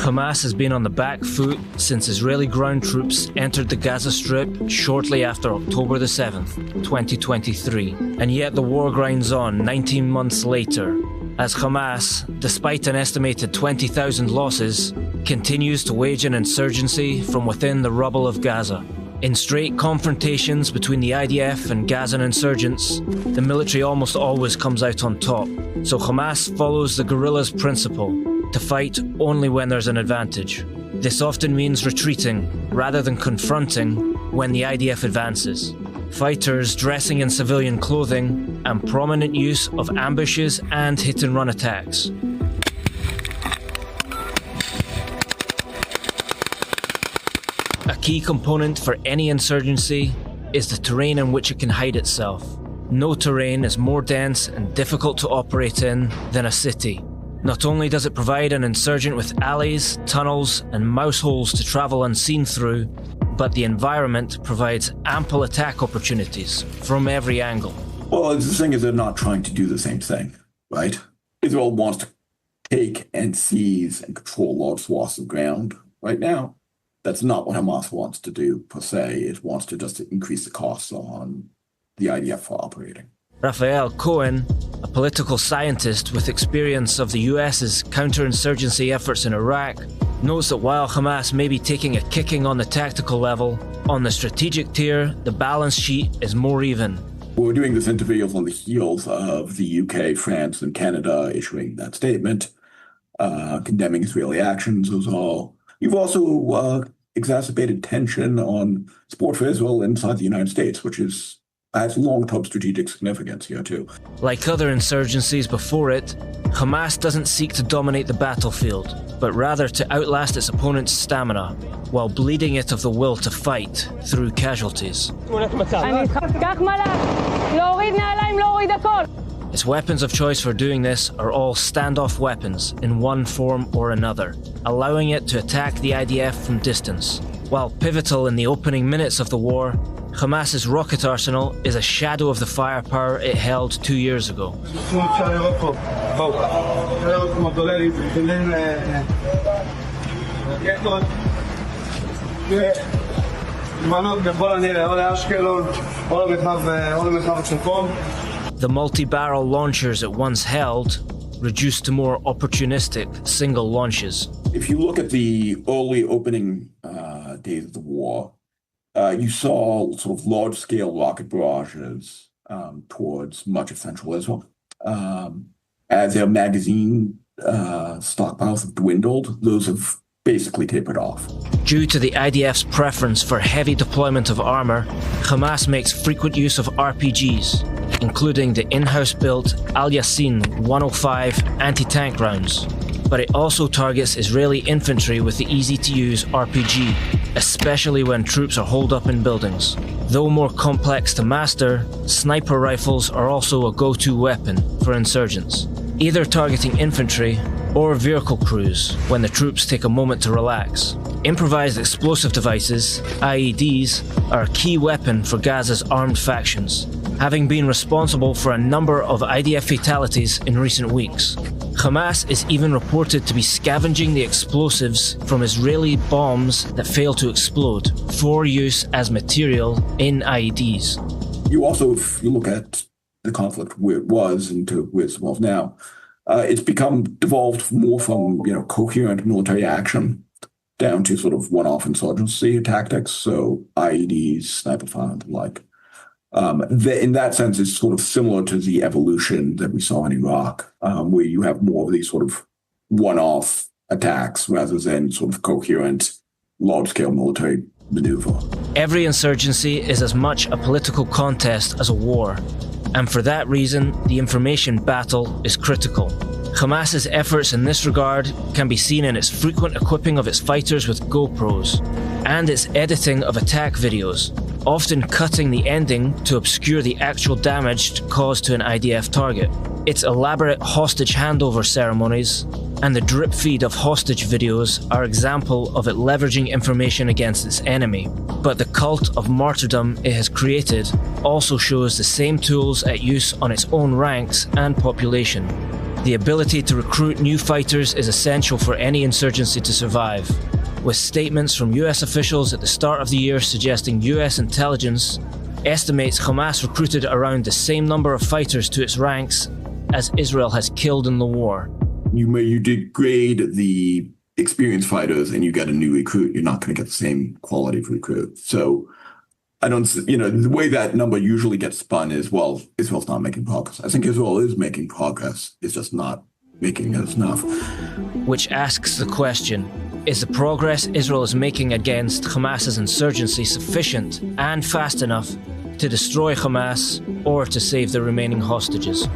Hamas has been on the back foot since Israeli ground troops entered the Gaza Strip shortly after October the 7th, 2023. And yet the war grinds on 19 months later, as Hamas, despite an estimated 20,000 losses, continues to wage an insurgency from within the rubble of Gaza. In straight confrontations between the IDF and Gazan insurgents, the military almost always comes out on top. So Hamas follows the guerrillas' principle to fight only when there's an advantage. This often means retreating rather than confronting when the IDF advances. Fighters dressing in civilian clothing and prominent use of ambushes and hit-and-run attacks. A key component for any insurgency is the terrain in which it can hide itself. No terrain is more dense and difficult to operate in than a city. Not only does it provide an insurgent with alleys, tunnels, and mouse holes to travel unseen through, but the environment provides ample attack opportunities from every angle. Well, the thing is, they're not trying to do the same thing, right? Israel wants to take and seize and control large swaths of ground right now. That's not what Hamas wants to do, per se. It wants to just increase the costs on the IDF for operating. Raphael Cohen, a political scientist with experience of the US's counterinsurgency efforts in Iraq, notes that while Hamas may be taking a kicking on the tactical level, on the strategic tier, the balance sheet is more even. We're doing this interview on the heels of the UK, France, and Canada issuing that statement, condemning Israeli actions as all. You've also exacerbated tension on support for Israel inside the United States, which has long-term strategic significance here too. Like other insurgencies before it, Hamas doesn't seek to dominate the battlefield, but rather to outlast its opponent's stamina, while bleeding it of the will to fight through casualties. Its weapons of choice for doing this are all standoff weapons in one form or another, allowing it to attack the IDF from distance. While pivotal in the opening minutes of the war, Hamas's rocket arsenal is a shadow of the firepower it held 2 years ago. The multi-barrel launchers it once held reduced to more opportunistic single launches. If you look at the early opening days of the war, you saw sort of large-scale rocket barrages towards much of central Israel. As their magazine stockpiles have dwindled, those have basically tapered off. Due to the IDF's preference for heavy deployment of armor, Hamas makes frequent use of RPGs, including the in-house built Al Yassin 105 anti-tank rounds. But it also targets Israeli infantry with the easy-to-use RPG, especially when troops are holed up in buildings. Though more complex to master, sniper rifles are also a go-to weapon for insurgents, either targeting infantry or vehicle crews when the troops take a moment to relax. Improvised explosive devices, IEDs, are a key weapon for Gaza's armed factions, having been responsible for a number of IDF fatalities in recent weeks. Hamas is even reported to be scavenging the explosives from Israeli bombs that fail to explode for use as material in IEDs. You also, if you look at the conflict where it was and to where it's evolved now, it's devolved more from coherent military action down to sort of one-off insurgency tactics, so IEDs, sniper fire, and the like. In that sense, it's sort of similar to the evolution that we saw in Iraq, where you have more of these sort of one-off attacks rather than sort of coherent, large-scale military maneuver. Every insurgency is as much a political contest as a war, and for that reason, the information battle is critical. Hamas's efforts in this regard can be seen in its frequent equipping of its fighters with GoPros, and its editing of attack videos, often cutting the ending to obscure the actual damage caused to an IDF target. Its elaborate hostage handover ceremonies and the drip feed of hostage videos are example of it leveraging information against its enemy. But the cult of martyrdom it has created also shows the same tools at use on its own ranks and population. The ability to recruit new fighters is essential for any insurgency to survive, with statements from US officials at the start of the year suggesting US intelligence estimates Hamas recruited around the same number of fighters to its ranks as Israel has killed in the war. You degrade the experienced fighters and you get a new recruit, you're not going to get the same quality of recruit. So I don't, the way that number usually gets spun is, well, Israel's not making progress. I think Israel is making progress. It's just not making it enough. Which asks the question, is the progress Israel is making against Hamas's insurgency sufficient and fast enough to destroy Hamas or to save the remaining hostages?